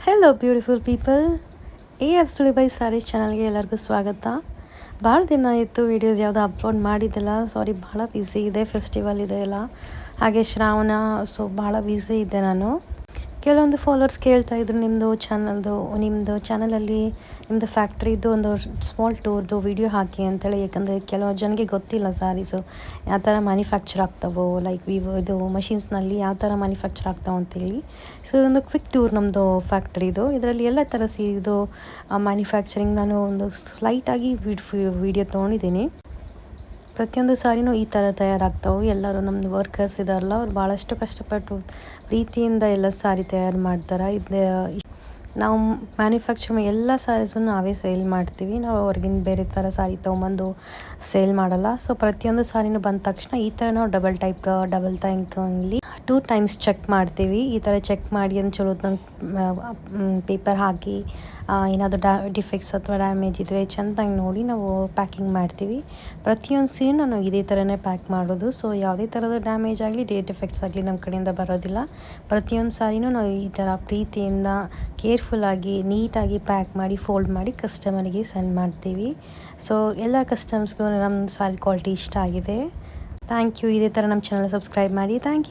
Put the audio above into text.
Hello beautiful people, ಸುಳಿಬೈ saris ಚಾನಲ್ಗೆ ಎಲ್ಲರಿಗೂ ಸ್ವಾಗತ. ಭಾಳ ದಿನ ಆಯಿತು ವೀಡಿಯೋಸ್ ಯಾವುದೋ ಅಪ್ಲೋಡ್ ಮಾಡಿದ್ದಿಲ್ಲ. ಸಾರಿ, ಭಾಳ ಬ್ಯುಸಿ ಇದೆ, ಫೆಸ್ಟಿವಲ್ ಇದೆ ಎಲ್ಲ, ಹಾಗೆ ಶ್ರಾವಣ. ಸೊ ಭಾಳ ಬ್ಯುಸಿ ಇದ್ದೆ ನಾನು. ಕೆಲವೊಂದು ಫಾಲೋವರ್ಸ್ ಕೇಳ್ತಾಯಿದ್ರು ನಿಮ್ಮದು ಚಾನಲಲ್ಲಿ ನಿಮ್ಮದು ಫ್ಯಾಕ್ಟ್ರಿದು ಒಂದು ಸ್ಮಾಲ್ ಟೂರ್ದು ವೀಡಿಯೋ ಹಾಕಿ ಅಂತೇಳಿ. ಯಾಕಂದರೆ ಕೆಲವು ಜನಕ್ಕೆ ಗೊತ್ತಿಲ್ಲ ಸ್ಯಾರೀಸು ಯಾವ ಥರ ಮ್ಯಾನುಫ್ಯಾಕ್ಚರ್ ಆಗ್ತಾವೋ, ಲೈಕ್ ಇದು ಮಷಿನ್ಸ್ನಲ್ಲಿ ಯಾವ ಥರ ಮ್ಯಾನುಫ್ಯಾಕ್ಚರ್ ಆಗ್ತಾವೆ ಅಂತೇಳಿ. ಸೊ ಇದೊಂದು ಕ್ವಿಕ್ ಟೂರ್ ನಮ್ಮದು ಫ್ಯಾಕ್ಟ್ರಿದು. ಇದರಲ್ಲಿ ಎಲ್ಲ ಥರ ಇದು ಮ್ಯಾನುಫ್ಯಾಕ್ಚರಿಂಗ್ ನಾನು ಒಂದು ಸ್ಲೈಟಾಗಿ ವೀಡಿಯೋ ತೊಗೊಂಡಿದ್ದೀನಿ. ಪ್ರತಿಯೊಂದು ಸಾರಿನೂ ಈ ಥರ ತಯಾರಾಗ್ತಾವೆ. ಎಲ್ಲರೂ ನಮ್ಮದು ವರ್ಕರ್ಸ್ ಇದಾರಲ್ಲ, ಅವ್ರು ಭಾಳಷ್ಟು ಕಷ್ಟಪಟ್ಟು ಪ್ರೀತಿಯಿಂದ ಎಲ್ಲ ಸಾರಿ ತಯಾರು ಮಾಡ್ತಾರೆ. ನಾವು ಮ್ಯಾನುಫ್ಯಾಕ್ಚರ್ ಎಲ್ಲ ಸ್ಯಾರೀಸನ್ನು ನಾವೇ ಸೇಲ್ ಮಾಡ್ತೀವಿ. ನಾವು ಹೊರಗಿನ ಬೇರೆ ಥರ ಸಾರಿ ತೊಗೊಂಬಂದು ಸೇಲ್ ಮಾಡಲ್ಲ. ಸೊ ಪ್ರತಿಯೊಂದು ಸಾರಿನೂ ಬಂದ ತಕ್ಷಣ ಈ ಥರ ನಾವು ಡಬಲ್ ಥ್ಯಾಂಕಲ್ಲಿ 2 ಟೈಮ್ಸ್ ಚೆಕ್ ಮಾಡ್ತೀವಿ. ಈ ಥರ ಚೆಕ್ ಮಾಡಿ ಅಂತ ಚಲೋ ಪೇಪರ್ ಹಾಕಿ ಏನಾದರೂ ಡಿಫೆಕ್ಟ್ಸ್ ಅಥವಾ ಡ್ಯಾಮೇಜ್ ಇದ್ದರೆ ಚೆಂದಾಗಿ ನೋಡಿ ನಾವು ಪ್ಯಾಕಿಂಗ್ ಮಾಡ್ತೀವಿ. ಪ್ರತಿಯೊಂದು ಸೀರೆ ನಾನು ಇದೇ ಥರನೇ ಪ್ಯಾಕ್ ಮಾಡೋದು. ಸೊ ಯಾವುದೇ ಥರದ ಡ್ಯಾಮೇಜ್ ಆಗಲಿ ಡಿಫೆಕ್ಟ್ಸ್ ಆಗಲಿ ನಮ್ಮ ಕಡೆಯಿಂದ ಬರೋದಿಲ್ಲ. ಪ್ರತಿಯೊಂದು ಸಾರಿನೂ ನಾವು ಈ ಥರ ಪ್ರೀತಿಯಿಂದ ಕೇರ್ಫುಲ್ಲಾಗಿ ನೀಟಾಗಿ ಪ್ಯಾಕ್ ಮಾಡಿ ಫೋಲ್ಡ್ ಮಾಡಿ ಕಸ್ಟಮರಿಗೆ ಸೆಂಡ್ ಮಾಡ್ತೀವಿ. ಸೊ ಎಲ್ಲ ಕಸ್ಟಮರ್ಸ್ಗೂ ನಮ್ಮ ಸಾರಿ ಕ್ವಾಲಿಟಿ ಇಷ್ಟ ಆಗಿದೆ. Thank you. ಇದೇ ಥರ ನಮ್ಮ ಚಾನಲ್ ಸಬ್ಸ್ಕ್ರೈಬ್ ಮಾಡಿ. Thank you.